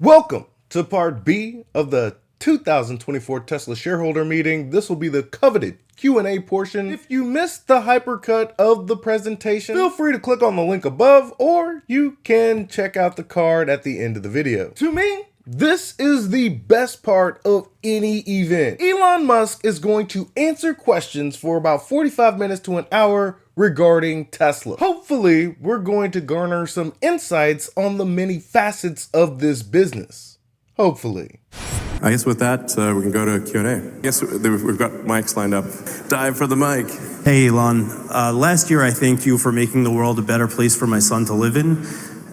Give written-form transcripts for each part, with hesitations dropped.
Welcome to part B of the 2024 Tesla shareholder meeting. This will be the coveted Q&A portion. If you missed the hypercut of the presentation, feel free to click on the link above, or you can check out the card at the end of the video. To me, this is the best part of any event. Elon Musk is going to answer questions for about 45 minutes to an hour regarding Tesla. Hopefully, we're going to garner some insights on the many facets of this business. Hopefully. I guess with that, we can go to Q&A. I guess we've got mics lined up. Dive for the mic. Hey, Elon. Last year, I thanked you for making the world a better place for my son to live in.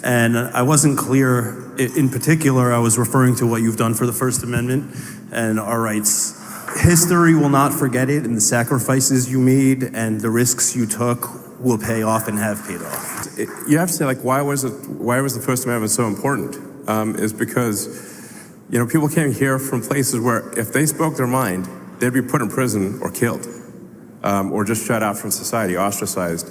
And I wasn't clear. In particular, I was referring to what you've done for the First Amendment and our rights. History will not forget it, and the sacrifices you made and the risks you took will pay off and have paid off. You have to say, like, why was the First Amendment so important? Is because, you know, people came here from places where if they spoke their mind, they'd be put in prison or killed, or just shut out from society, ostracized.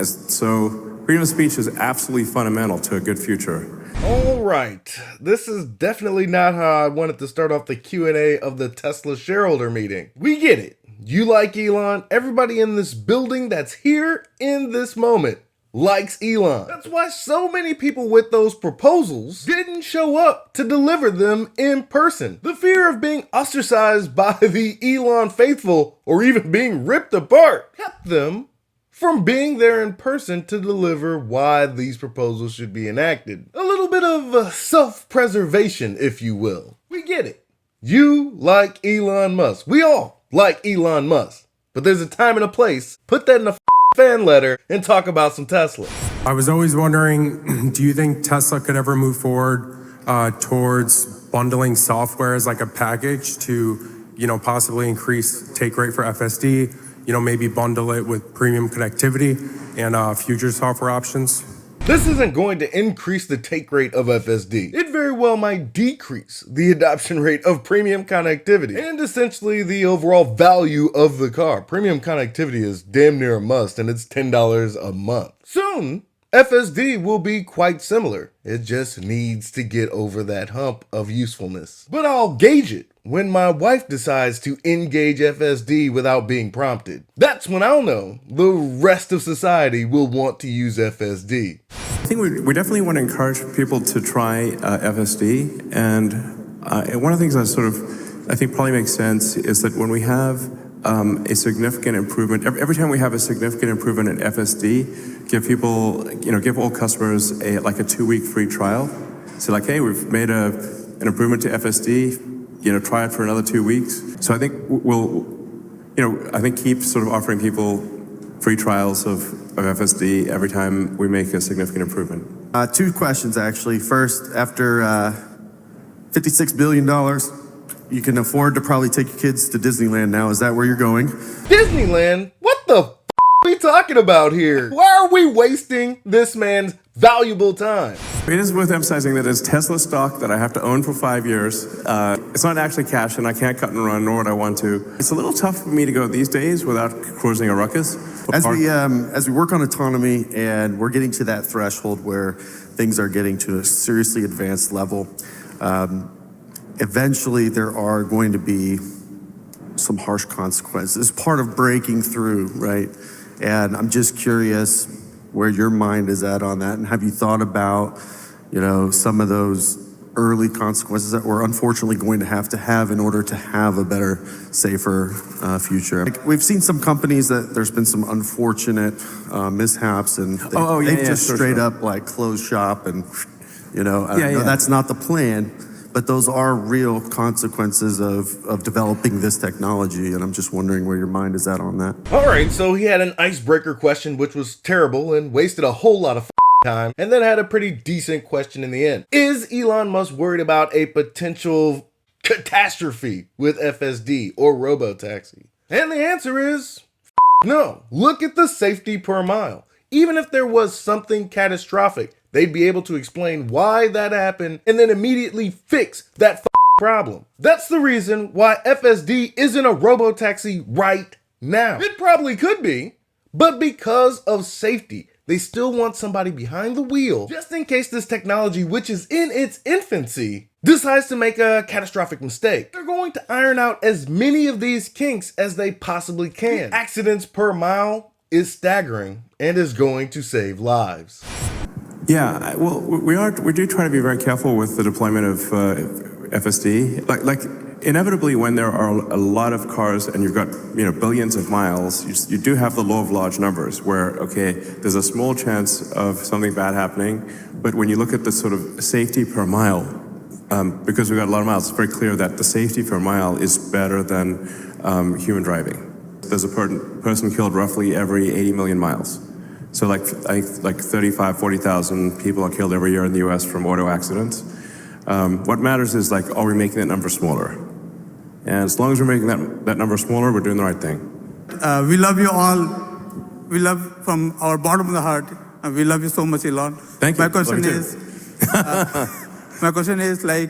So freedom of speech is absolutely fundamental to a good future. All right, this is definitely not how I wanted to start off the Q&A of the Tesla shareholder meeting. We get it. You like Elon. Everybody in this building that's here in this moment likes Elon. That's why so many people with those proposals didn't show up to deliver them in person. The fear of being ostracized by the Elon faithful or even being ripped apart kept them from being there in person to deliver why these proposals should be enacted. A little bit of self-preservation, if you will. We get it. You like Elon Musk. We all like Elon Musk. But there's a time and a place. Put that in a fan letter and talk about some Tesla. I was always wondering, do you think Tesla could ever move forward towards bundling software as like a package to, you know, possibly increase take rate for FSD? You know, maybe bundle it with premium connectivity and future software options? This isn't going to increase the take rate of FSD. It very well might decrease the adoption rate of premium connectivity and essentially the overall value of the car. Premium connectivity is damn near a must, and it's $10 a month. Soon, FSD will be quite similar. It just needs to get over that hump of usefulness. But I'll gauge it when my wife decides to engage FSD without being prompted. That's when I'll know the rest of society will want to use FSD. I think we definitely want to encourage people to try FSD. And one of the things that I think probably makes sense is that when we have a significant improvement, every time we have a significant improvement in FSD, give all customers a 2-week free trial. So like, hey, we've made an improvement to FSD, try it for another 2 weeks. So I think keep sort of offering people free trials of FSD every time we make a significant improvement. Two questions, actually. First, after $56 billion, you can afford to probably take your kids to Disneyland now. Is that where you're going? Disneyland? What the f are we talking about here? Why are we wasting this man's valuable time? It is worth emphasizing that it's Tesla stock that I have to own for 5 years. It's not actually cash, and I can't cut and run, nor would I want to. It's a little tough for me to go these days without causing a ruckus. As we work on autonomy and we're getting to that threshold where things are getting to a seriously advanced level, eventually there are going to be some harsh consequences. It's part of breaking through, right? And I'm just curious where your mind is at on that, and have you thought about, some of those early consequences that we're unfortunately going to have in order to have a better, safer future? Like, we've seen some companies that there's been some unfortunate mishaps, and they've just straight up like closed shop, and that's not the plan. But those are real consequences of developing this technology, and I'm just wondering where your mind is at on that. All right, so he had an icebreaker question, which was terrible and wasted a whole lot of time, and then had a pretty decent question in the end. Is Elon Musk worried about a potential catastrophe with FSD or robotaxi? And the answer is no. Look at the safety per mile. Even if there was something catastrophic, they'd be able to explain why that happened and then immediately fix that problem. That's the reason why FSD isn't a robotaxi right now. It probably could be, but because of safety, they still want somebody behind the wheel just in case this technology, which is in its infancy, decides to make a catastrophic mistake. They're going to iron out as many of these kinks as they possibly can. Accidents per mile is staggering and is going to save lives. Yeah, well, we do try to be very careful with the deployment of FSD. Like inevitably, when there are a lot of cars and you've got billions of miles, you do have the law of large numbers, where okay, there's a small chance of something bad happening, but when you look at the sort of safety per mile, because we've got a lot of miles, it's very clear that the safety per mile is better than human driving. There's a person killed roughly every 80 million miles. So like 35, 40,000 people are killed every year in the US from auto accidents. What matters is like, are we making that number smaller? And as long as we're making that number smaller, we're doing the right thing. We love you all. We love from our bottom of the heart. And we love you so much, Elon. Thank you. My question Love you is, like,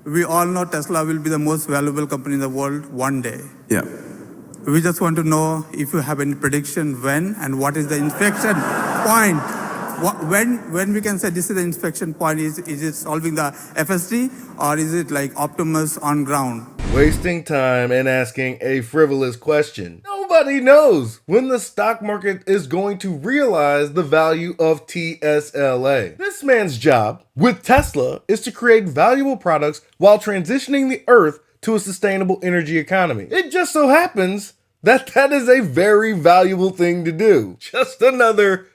we all know Tesla will be the most valuable company in the world one day. Yeah. We just want to know if you have any prediction when and what is the inflection point. When we can say this is the inflection point, is it solving the FSD or is it like Optimus on ground? Wasting time and asking a frivolous question. Nobody knows when the stock market is going to realize the value of TSLA. This man's job with Tesla is to create valuable products while transitioning the earth to a sustainable energy economy. It just so happens that that is a very valuable thing to do. Just another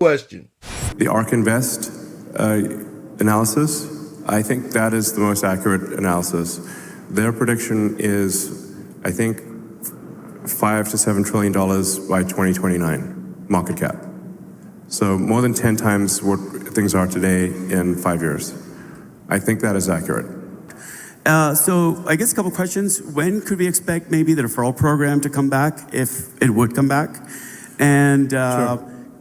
question. The ARK Invest analysis, I think that is the most accurate analysis. Their prediction is, I think, $5 to $7 trillion by 2029 market cap. So more than 10 times what things are today in 5 years. I think that is accurate. So I guess a couple questions. When could we expect maybe the referral program to come back, if it would come back? And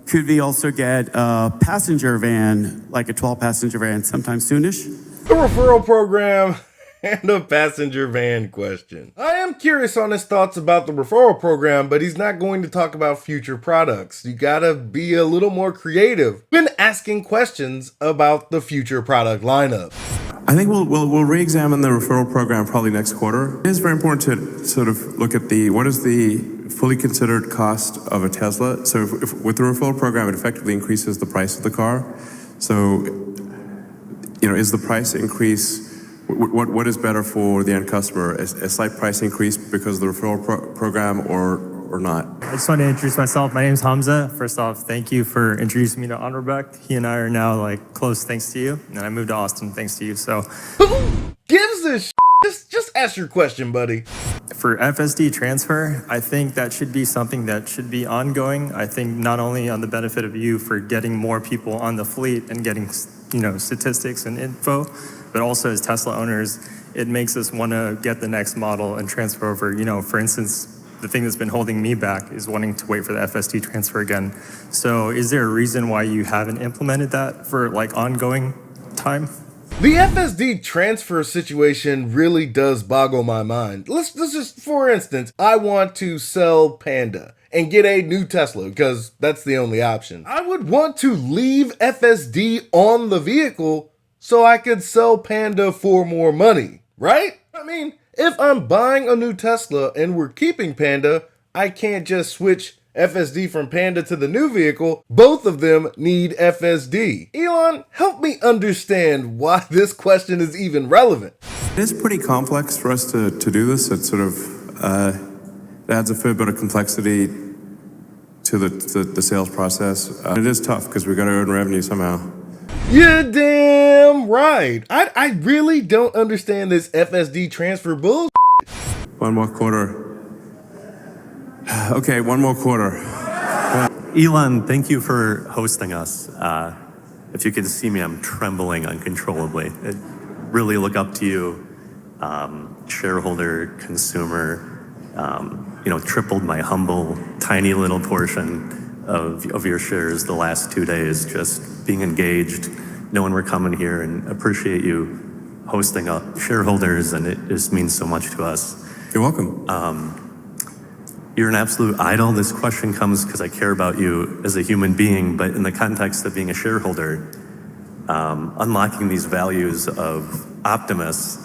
could we also get a passenger van, like a 12-passenger van, sometime soonish? A referral program and a passenger van question. I am curious on his thoughts about the referral program, but he's not going to talk about future products. You gotta be a little more creative when asking questions about the future product lineup. I think we'll re-examine the referral program probably next quarter. It is very important to sort of look at what is the fully considered cost of a Tesla. So if with the referral program, it effectively increases the price of the car. So, is the price increase, what is better for the end customer? A slight price increase because of the referral program or not? I just want to introduce myself. My name is Hamza. First off, thank you for introducing me to Anurbeck. He and I are now like close thanks to you. And I moved to Austin thanks to you. So who gives this Just ask your question, buddy. for FSD transfer, I think that should be something that should be ongoing. I think not only on the benefit of you for getting more people on the fleet and getting, statistics and info, but also as Tesla owners, it makes us want to get the next model and transfer over. For instance, the thing that's been holding me back is wanting to wait for the FSD transfer again. So is there a reason why you haven't implemented that for like ongoing time? The FSD transfer situation really does boggle my mind. Let's just, for instance, I want to sell Panda and get a new Tesla because that's the only option. I would want to leave FSD on the vehicle so I could sell Panda for more money, right? I mean, if I'm buying a new Tesla and we're keeping Panda, I can't just switch FSD from Panda to the new vehicle. Both of them need FSD. Elon, help me understand why this question is even relevant. It is pretty complex for us to do this. It sort of it adds a fair bit of complexity to the sales process. It is tough because we've got to earn revenue somehow. You're damn right. I really don't understand this FSD transfer bull. One more quarter. Okay, one more quarter. Elon, thank you for hosting us. If you can see me, I'm trembling uncontrollably. I really look up to you, shareholder, consumer, tripled my humble, tiny little portion of your shares the last 2 days, just being engaged, knowing we're coming here, and appreciate you hosting up shareholders, and it just means so much to us. You're welcome. you're an absolute idol. This question comes because I care about you as a human being, but in the context of being a shareholder, unlocking these values of optimists,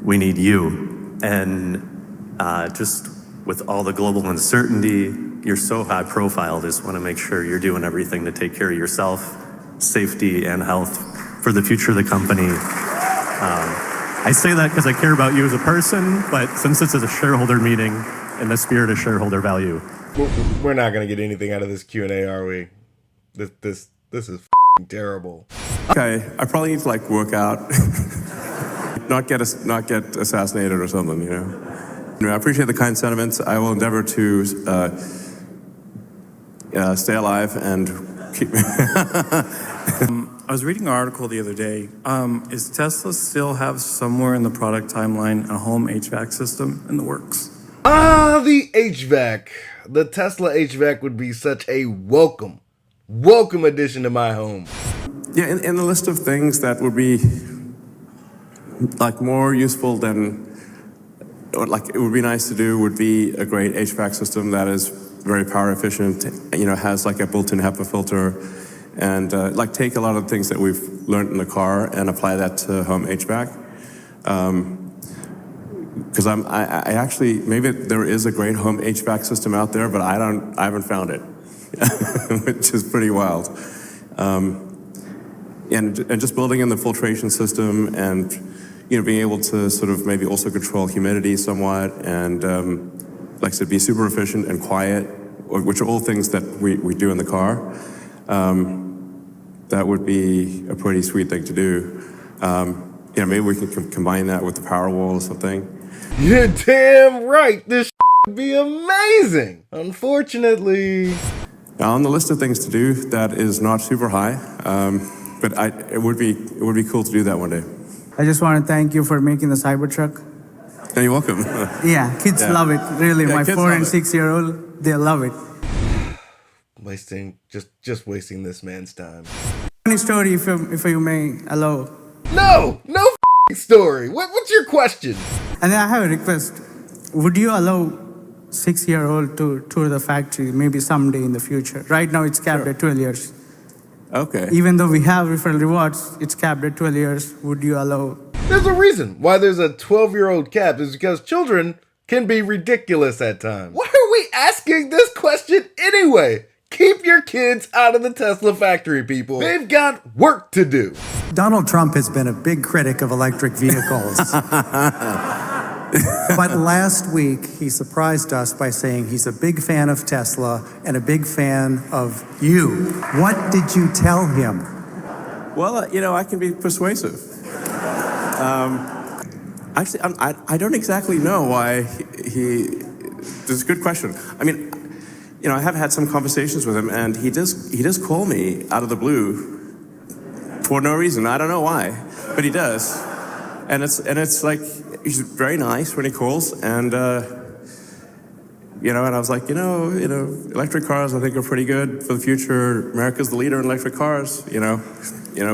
we need you. And just with all the global uncertainty, you're so high profile, just want to make sure you're doing everything to take care of yourself, safety and health for the future of the company. I say that because I care about you as a person, but since this is a shareholder meeting in the spirit of shareholder value. We're not gonna get anything out of this Q&A, are we? This is f***ing terrible. Okay, I probably need to like work out, not get assassinated or something, you know. I appreciate the kind sentiments. I will endeavor to stay alive and keep. I was reading an article the other day. Is Tesla still have somewhere in the product timeline a home HVAC system in the works? The HVAC. The Tesla HVAC would be such a welcome addition to my home. Yeah, in the list of things that would be like more useful than, or like it would be nice to do, would be a great HVAC system that is very power efficient, you know, has like a built-in HEPA filter, and like take a lot of the things that we've learned in the car and apply that to home HVAC. Because I actually, maybe there is a great home HVAC system out there, but I haven't found it, which is pretty wild. And just building in the filtration system and, you know, being able to sort of maybe also control humidity somewhat and, like I said, be super efficient and quiet, which are all things that we do in the car. That would be a pretty sweet thing to do. You know, maybe we can combine that with the Powerwall or something. You're damn right. This would be amazing. Unfortunately, On the list of things to do, that is not super high, but it would be cool to do that one day. I just want to thank you for making the Cybertruck. Yeah, you're welcome. Yeah, kids love it. Really, Yeah, my kids 4 love and it. 6-year-old, they love it. just wasting this man's time. Funny story, if you may allow. No f***ing story. What's your question? And then I have a request. Would you allow 6-year-old to tour the factory maybe someday in the future? Right now it's capped at 12 years. Okay. Even though we have referral rewards, it's capped at 12 years. Would you allow? There's a reason why there's a 12-year-old cap. Is because children can be ridiculous at times. Why are we asking this question anyway? Keep your kids out of the Tesla factory, people. They've got work to do. Donald Trump has been a big critic of electric vehicles. But last week, he surprised us by saying he's a big fan of Tesla and a big fan of you. What did you tell him? Well, you know, I can be persuasive. Actually, I don't exactly know why he. This is a good question. I mean, you know, I have had some conversations with him, and he does call me out of the blue for no reason. I don't know why, but he does, and it's like he's very nice when he calls, and you know, and I was like, you know, electric cars I think are pretty good for the future. America's the leader in electric cars. You know,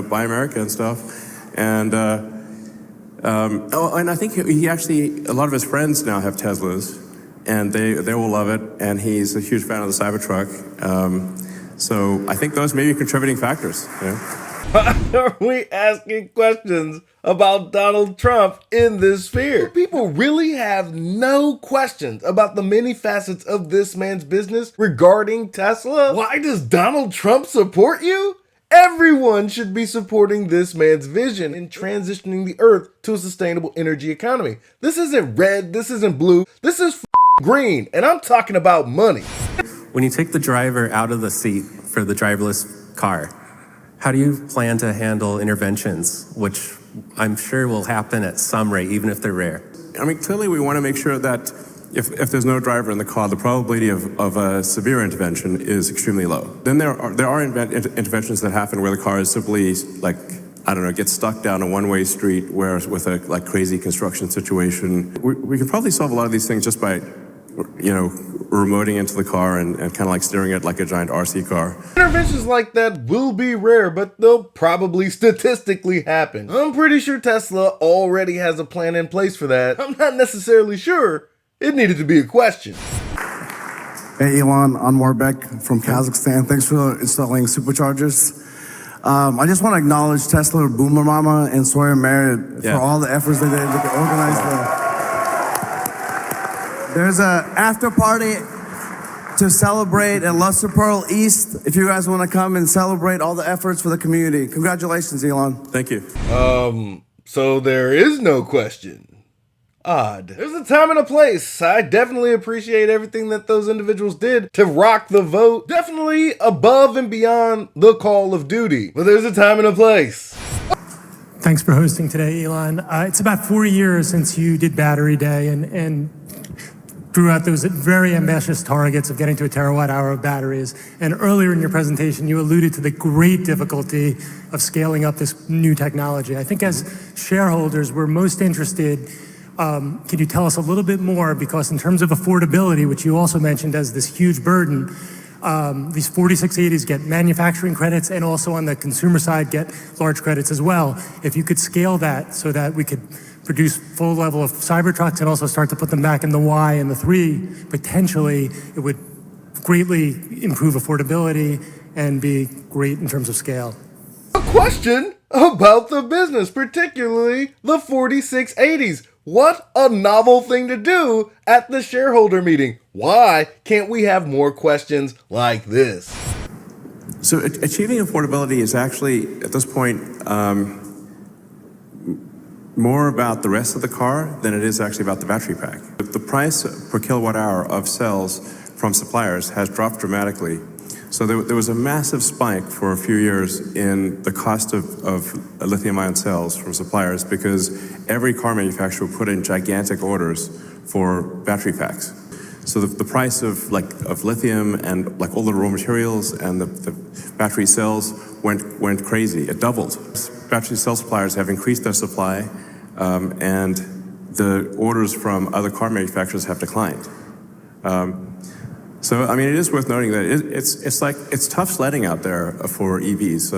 buy America and stuff, and and I think he actually a lot of his friends now have Teslas. And they will love it, and he's a huge fan of the Cybertruck. So I think those may be contributing factors. Why are we asking questions about Donald Trump in this sphere? Do people really have no questions about the many facets of this man's business regarding Tesla? Why does Donald Trump support you? Everyone should be supporting this man's vision in transitioning the earth to a sustainable energy economy. This isn't red, this isn't blue, this is green, and I'm talking about money. When you take the driver out of the seat for the driverless car, how do you plan to handle interventions, which I'm sure will happen at some rate, even if they're rare? I mean, clearly we want to make sure that if there's no driver in the car, the probability of a severe intervention is extremely low. Then there are interventions that happen where the car is simply like, I don't know, gets stuck down a one-way street where with a like crazy construction situation. We can probably solve a lot of these things just by, you know, remoting into the car and kind of like steering it like a giant RC car. Interventions like that will be rare, but they'll probably statistically happen. I'm pretty sure Tesla already has a plan in place for that. I'm not necessarily sure it needed to be a question. Hey, Elon, Anwarbek from Kazakhstan. Thanks for installing superchargers. I just want to acknowledge Tesla, Boomer Mama, and Sawyer Merritt for all the efforts they did to organize There's an after party to celebrate at Luster Pearl East. If you guys want to come and celebrate all the efforts for the community. Congratulations, Elon. Thank you. So there is no question. Odd. There's a time and a place. I definitely appreciate everything that those individuals did to rock the vote. Definitely above and beyond the call of duty. But there's a time and a place. Thanks for hosting today, Elon. It's about 4 years since you did Battery Day and drew out those very ambitious targets of getting to a terawatt hour of batteries. And earlier in your presentation, you alluded to the great difficulty of scaling up this new technology. I think as shareholders, we're most interested. Can you tell us a little bit more? Because in terms of affordability, which you also mentioned as this huge burden, these 4680s get manufacturing credits and also on the consumer side get large credits as well. If you could scale that so that we could produce full level of Cybertrucks and also start to put them back in the Y and the 3, potentially it would greatly improve affordability and be great in terms of scale. A question about the business, particularly the 4680s. What a novel thing to do at the shareholder meeting. Why can't we have more questions like this? So achieving affordability is actually, at this point, more about the rest of the car than it is actually about the battery pack. The price per kilowatt hour of cells from suppliers has dropped dramatically. So there was a massive spike for a few years in the cost of lithium-ion cells from suppliers because every car manufacturer put in gigantic orders for battery packs. So the price of lithium and like all the raw materials and the battery cells went crazy. It doubled. Battery cell suppliers have increased their supply, and the orders from other car manufacturers have declined. So, I mean, it is worth noting that it's tough sledding out there for EVs.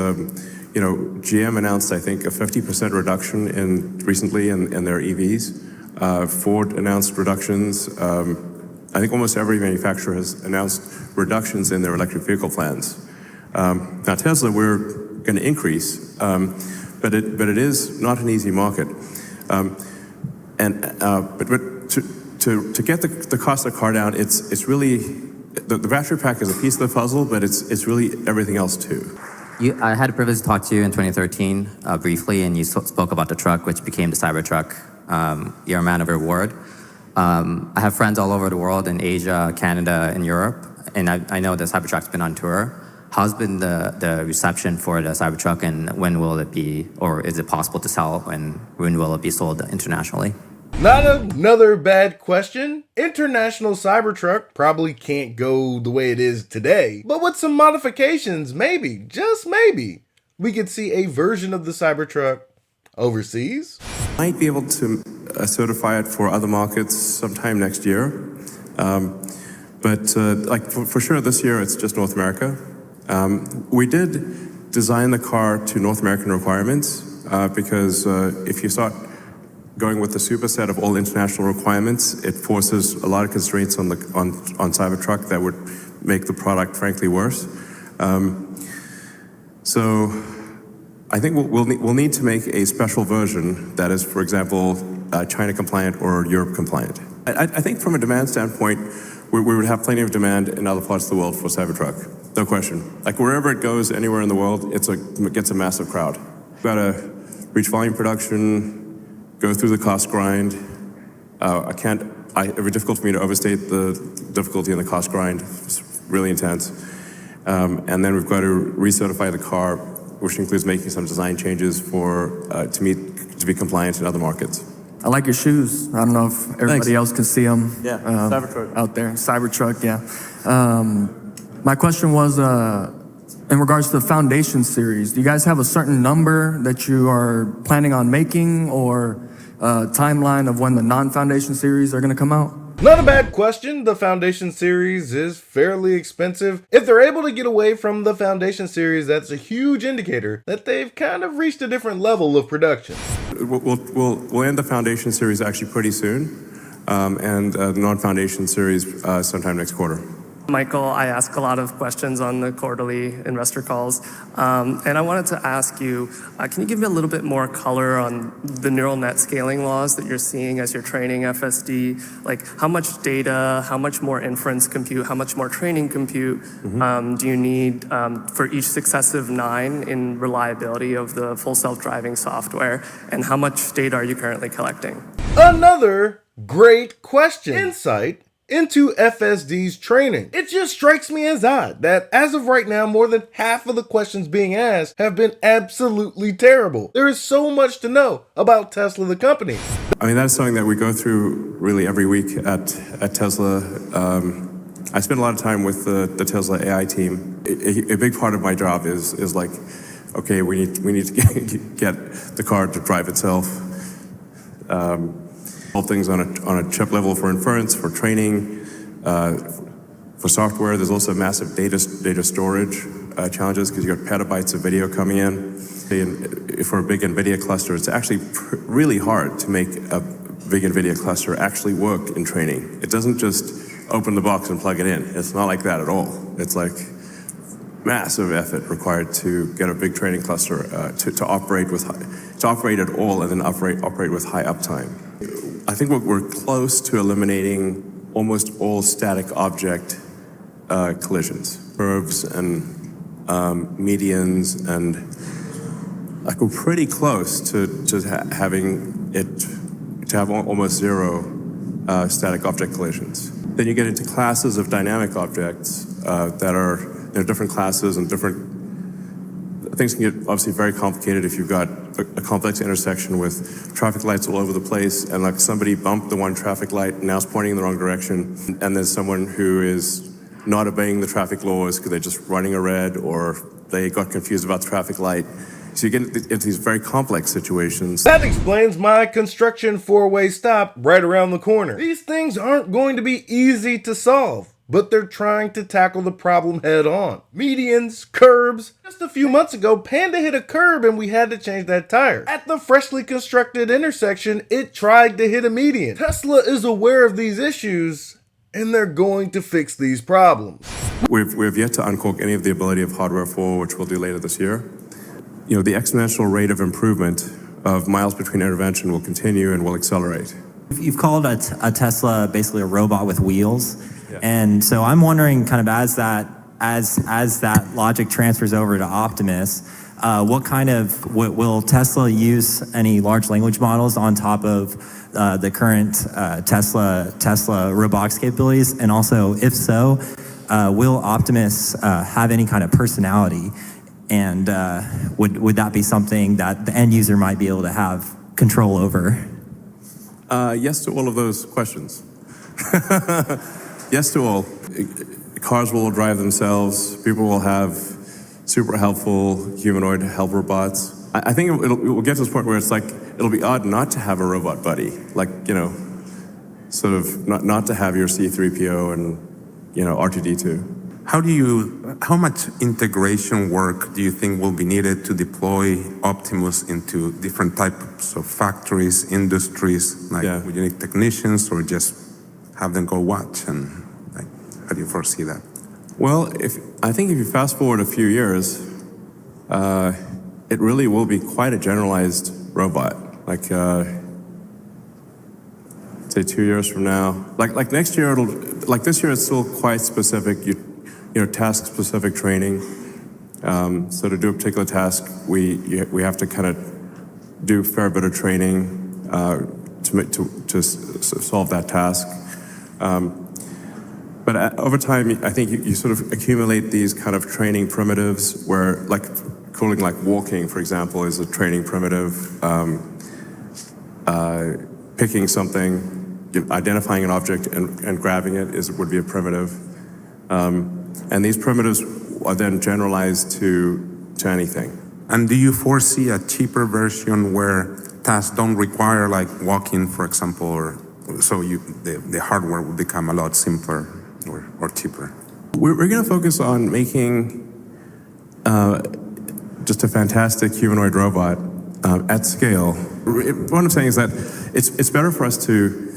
You know, GM announced, I think, a 50% reduction recently in their EVs. Ford announced reductions. I think almost every manufacturer has announced reductions in their electric vehicle plans. Now, Tesla, we're going to increase, but it is not an easy market. But to get the cost of the car down, it's really. The battery pack is a piece of the puzzle, but it's really everything else too. I had the privilege to talk to you in 2013 briefly, and you spoke about the truck, which became the Cybertruck. You're a man of reward. I have friends all over the world, in Asia, Canada, and Europe, and I know the Cybertruck's been on tour. How's been the reception for the Cybertruck, and when will it be, or is it possible to sell, and when will it be sold internationally? Not another bad question. International Cybertruck probably can't go the way it is today, but with some modifications, maybe, just maybe, we could see a version of the Cybertruck overseas. Might be able to certify it for other markets sometime next year, but for sure this year it's just North America. We did design the car to North American requirements because if you start going with the superset of all international requirements, it forces a lot of constraints on Cybertruck that would make the product frankly worse. So I think we'll need to make a special version that is, for example, China compliant or Europe compliant. I think from a demand standpoint, we would have plenty of demand in other parts of the world for Cybertruck, no question. Like wherever it goes, anywhere in the world, it gets a massive crowd. We've got to reach volume production, go through the cost grind. It would be difficult for me to overstate the difficulty in the cost grind. It's really intense. And then we've got to recertify the car, which includes making some design changes to be compliant in other markets. I like your shoes. I don't know if everybody else can see them. Yeah, Cybertruck. Out there. Cybertruck, yeah. My question was, in regards to the Foundation series, do you guys have a certain number that you are planning on making, or a timeline of when the non-Foundation series are going to come out? Not a bad question. The Foundation series is fairly expensive. If they're able to get away from the Foundation series, that's a huge indicator that they've kind of reached a different level of production. We'll end the Foundation series actually pretty soon, and the non-Foundation series sometime next quarter. Michael, I ask a lot of questions on the quarterly investor calls, and I wanted to ask you, can you give me a little bit more color on the neural net scaling laws that you're seeing as you're training FSD? Like how much data, how much more inference compute, how much more training compute do you need for each successive 9 in reliability of the full self-driving software, and how much data are you currently collecting? Another great question. Insight into FSD's training. It just strikes me as odd that as of right now, more than half of the questions being asked have been absolutely terrible. There is so much to know about Tesla, the company. I mean, that's something that we go through really every week at Tesla. I spend a lot of time with the Tesla AI team. A big part of my job is like, okay, we need to get the car to drive itself. All things on a chip level for inference, for training, for software. There's also massive data storage challenges because you got petabytes of video coming in. And for a big NVIDIA cluster, it's actually really hard to make a big NVIDIA cluster actually work in training. It doesn't just open the box and plug it in. It's not like that at all. It's like massive effort required to get a big training cluster to operate at all and then operate with high uptime. I think we're close to eliminating almost all static object collisions, curves and medians, and like we're pretty close to having it to have almost zero static object collisions. Then you get into classes of dynamic objects that are different classes, and different things can get obviously very complicated if you've got a complex intersection with traffic lights all over the place, and like somebody bumped the one traffic light and now it's pointing in the wrong direction, and there's someone who is not obeying the traffic laws because they're just running a red, or they got confused about the traffic light. So you get into these very complex situations. That explains my construction 4-way stop right around the corner. These things aren't going to be easy to solve, but they're trying to tackle the problem head on. Medians, curbs. Just a few months ago, Panda hit a curb and we had to change that tire. At the freshly constructed intersection, it tried to hit a median. Tesla is aware of these issues, and they're going to fix these problems. We've yet to uncork any of the ability of Hardware 4, which we'll do later this year. You know, the exponential rate of improvement of miles between intervention will continue and will accelerate. You've called a Tesla basically a robot with wheels. Yeah. And so I'm wondering, kind of as that logic transfers over to Optimus, what kind of, will Tesla use any large language models on top of the current Tesla robotics capabilities? And also, if so, will Optimus have any kind of personality? And would that be something that the end user might be able to have control over? Yes to all of those questions. Yes to all. Cars will drive themselves. People will have super helpful humanoid help robots. I think it will get to this point where it's like, it'll be odd not to have a robot buddy. Like, sort of not to have your C-3PO and, R2-D2. How much integration work do you think will be needed to deploy Optimus into different types of factories, industries, like would you need technicians or just have them go watch, and like, how do you foresee that? Well, I think if you fast forward a few years, it really will be quite a generalized robot. Like, say 2 years from now, like next year, like this year, it's still quite specific. Task-specific training. So to do a particular task, we have to kind of do a fair bit of training to solve that task. But over time, I think you sort of accumulate these kind of training primitives where, like, calling like walking, for example, is a training primitive. Picking something, identifying an object and grabbing it would be a primitive. And these primitives are then generalized to anything. And do you foresee a cheaper version where tasks don't require like walking, for example, or so the hardware will become a lot simpler or cheaper? We're going to focus on making just a fantastic humanoid robot at scale. What I'm saying is that it's better for us to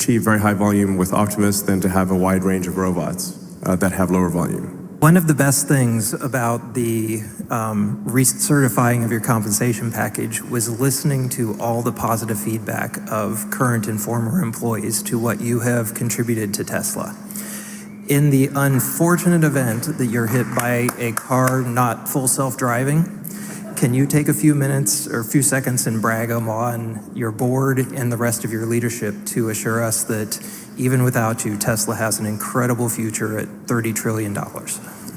achieve very high volume with Optimus than to have a wide range of robots that have lower volume. One of the best things about the recertifying of your compensation package was listening to all the positive feedback of current and former employees to what you have contributed to Tesla. In the unfortunate event that you're hit by a car not full self-driving, can you take a few minutes or a few seconds and brag on your board and the rest of your leadership to assure us that even without you, Tesla has an incredible future at $30 trillion?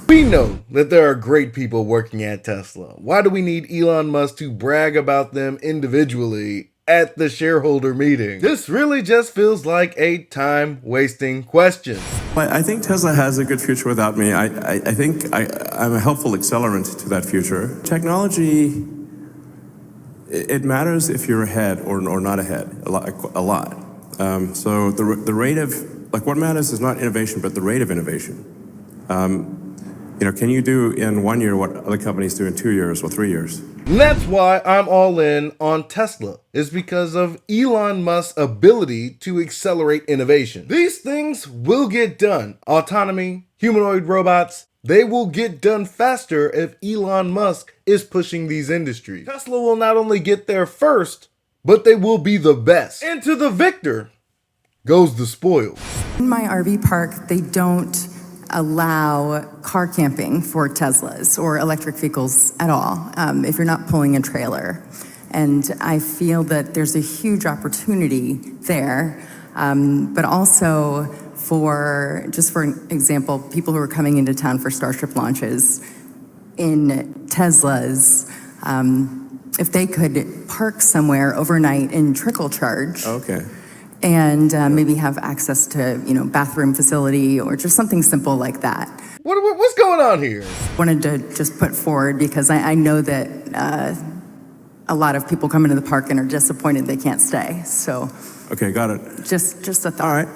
We know that there are great people working at Tesla. Why do we need Elon Musk to brag about them individually at the shareholder meeting? This really just feels like a time-wasting question. I think Tesla has a good future without me. I think I'm a helpful accelerant to that future. Technology, it matters if you're ahead or not ahead, a lot. So the rate of, like, what matters is not innovation, but the rate of innovation. Can you do in 1 year what other companies do in 2 years or 3 years? And that's why I'm all in on Tesla, is because of Elon Musk's ability to accelerate innovation. These things will get done. Autonomy, humanoid robots, they will get done faster if Elon Musk is pushing these industries. Tesla will not only get there first, but they will be the best. And to the victor goes the spoils. In my RV park, they don't allow car camping for Teslas or electric vehicles at all, if you're not pulling a trailer. And I feel that there's a huge opportunity there, but also for example, people who are coming into town for Starship launches in Teslas, if they could park somewhere overnight and trickle charge. Okay. And maybe have access to, bathroom facility or just something simple like that. What's going on here? Wanted to just put forward because I know that a lot of people come into the park and are disappointed they can't stay. So. Okay, got it. Just a thought. All right.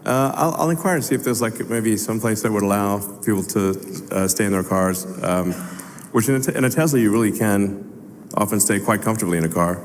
I'll inquire and see if there's maybe some place that would allow people to stay in their cars, which in a Tesla you really can often stay quite comfortably in a car.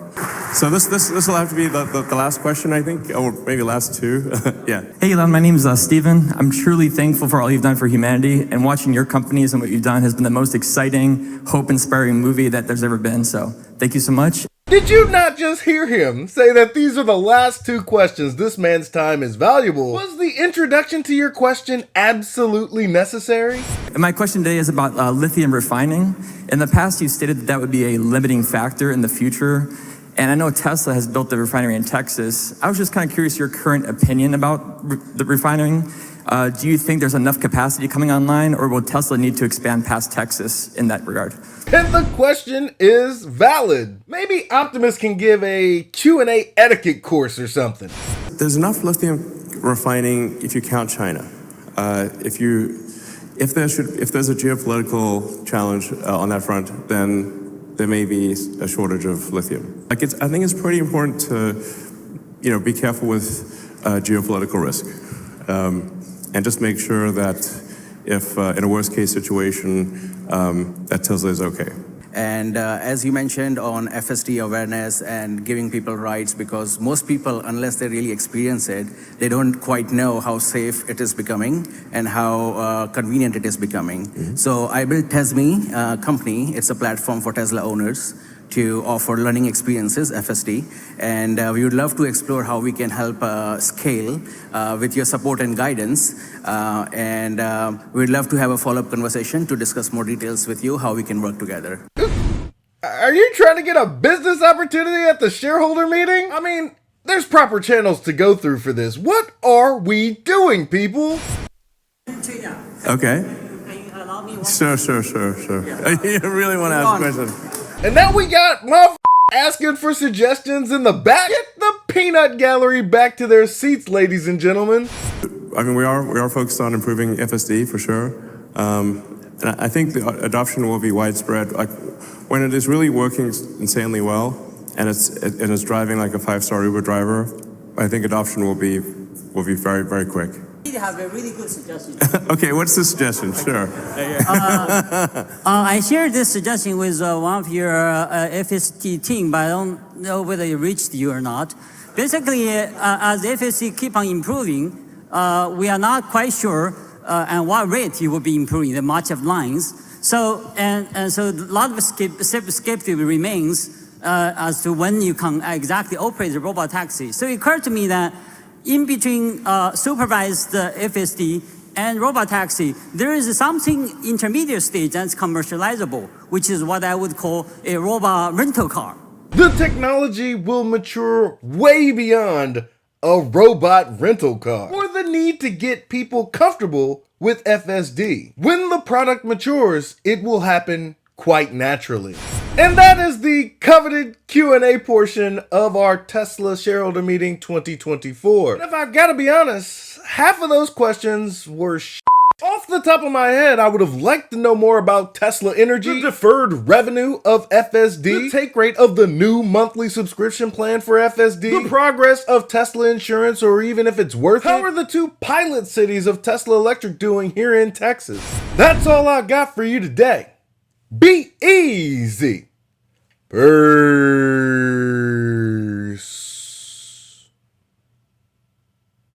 So this will have to be the last question, I think, or maybe last two. Yeah. Hey Elon, my name is Steven. I'm truly thankful for all you've done for humanity, and watching your companies and what you've done has been the most exciting, hope-inspiring movie that there's ever been. So thank you so much. Did you not just hear him say that these are the last two questions? This man's time is valuable. Was the introduction to your question absolutely necessary? And my question today is about lithium refining. In the past, you stated that would be a limiting factor in the future. And I know Tesla has built the refinery in Texas. I was just kind of curious your current opinion about the refining. Do you think there's enough capacity coming online, or will Tesla need to expand past Texas in that regard? And the question is valid. Maybe Optimus can give a Q&A etiquette course or something. There's enough lithium refining if you count China. If there's a geopolitical challenge on that front, then there may be a shortage of lithium. I think it's pretty important to, be careful with geopolitical risk, and just make sure that if in a worst case situation, that Tesla is okay. And as you mentioned on FSD awareness and giving people rights, because most people, unless they really experience it, they don't quite know how safe it is becoming and how convenient it is becoming. Mm-hmm. So I built TesMe company. It's a platform for Tesla owners to offer learning experiences, FSD. And we would love to explore how we can help scale with your support and guidance. And we'd love to have a follow-up conversation to discuss more details with you, how we can work together. Are you trying to get a business opportunity at the shareholder meeting? I mean, there's proper channels to go through for this. What are we doing, people? Okay. Sure. You really want to ask a question? And now we got asking for suggestions in the back. Get the peanut gallery back to their seats, ladies and gentlemen. I mean, we are focused on improving FSD for sure. And I think the adoption will be widespread. Like when it is really working insanely well, and it's driving like a 5-star Uber driver, I think adoption will be very, very quick. I have a really good suggestion. Okay, what's the suggestion? Sure. I shared this suggestion with one of your FST team, but I don't know whether it reached you or not. Basically, as FSD keep on improving, we are not quite sure at what rate it will be improving the march of lines. So so a lot of skepticism remains as to when you can exactly operate the robot taxi. So it occurred to me that in between supervised FSD and robot taxi, there is something intermediate stage that's commercializable, which is what I would call a robot rental car. The technology will mature way beyond a robot rental car, or the need to get people comfortable with FSD. When the product matures, it will happen quite naturally. And that is the coveted Q&A portion of our Tesla shareholder meeting 2024. And if I've got to be honest, half of those questions were Off the top of my head, I would have liked to know more about Tesla Energy, the deferred revenue of FSD, the take rate of the new monthly subscription plan for FSD, the progress of Tesla insurance, or even if it's worth it. How are the 2 pilot cities of Tesla Electric doing here in Texas? That's all I got for you today. Be easy. Peace.